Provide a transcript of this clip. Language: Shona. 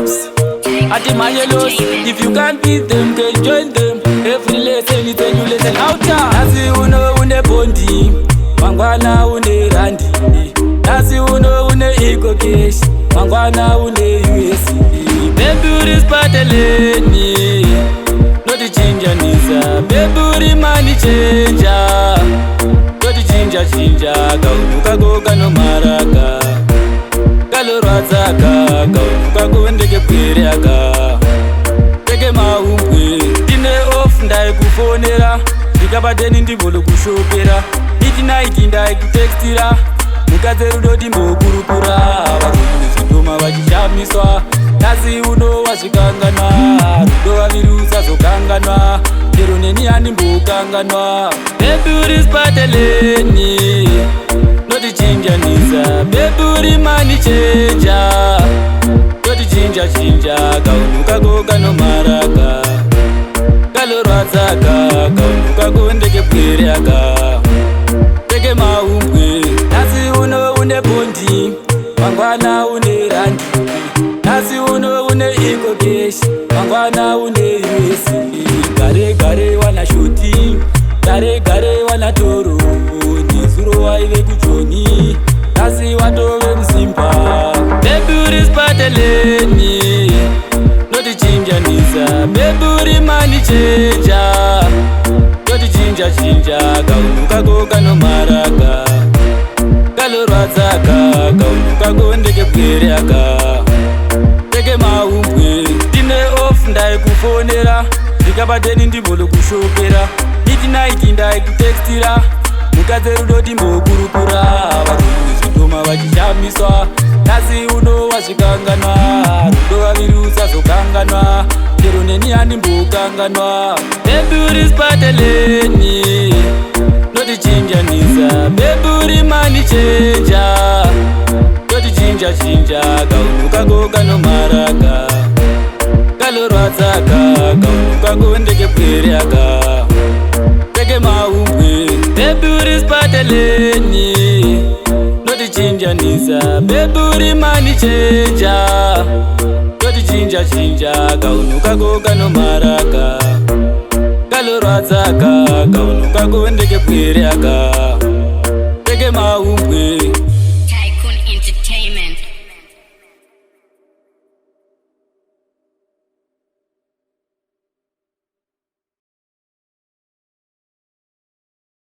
vibes. At the Mayelos, if you can't beat them, can join them. Every lesson is a new lesson out. Nasi uno une bondi, mangwana une randi. Nasi uno une ego cash, mangwana une USD. Beburi spateleni, no the ginger nisa. Beburi money changer, no the ginger. Kaunuka goga no maraka, kalorwazaka. Kaunuka gondeke pweriaka, teke maungwe. Dine off ndai kufonera, ndikabadeni ndivolo kushopera. Midnight ndai kutextira, mukazerudo dimbokurukura. Varuni zvitoma vachishamiswa, nasi uno wazvikanganwa. Rudo wavirusa zokanganwa, chero neni handimbokanganwa. Beburi spateleni, noti chinjanisa. Beburi mani chenja, noti chinja. Kaunuka goga no maraka, kalorwadzaka. Kaunuka gondeke pweriaka, teke maumbwe. Nasi uno une bondi, mangwana une randi. Nasi uno une ego cash, mangwana une USD. Gare wana shoti, gare wana toro. Nizuro waive kuchoni, nasi watove msimba. Beburi spateleni, noti chinjanisa. Beburi mani chenja, noti chinja. Kaunuka goga no maraka, kalorwadzaka. Kaunuka gondeke pweriaka, teke maumbwe. Dine off ndai kufonera, ndikabadeni ndivolo kushopera. Midnight ndai kutextira, mukazerudo dimbokurukura. Varuni zvitoma vachishamiswa, nasi uno wazvikanganwa. Rudo wavirusa zokanganwa, chero neni handimbokanganwa. Beburi spateleni, noti chinjanisa. Beburi mani chenja, noti chinja. Kaunuka goga no maraka, kalorwadzaka. Kaunuka gondeke pweriaka, teke maumbwe. Beburi spateleni, noti chinjanisa. Beburi mani chenja, noti chinja. Kaunuka goga no maraka, kalorwadzaka. Kaunuka gondeke pweriaka.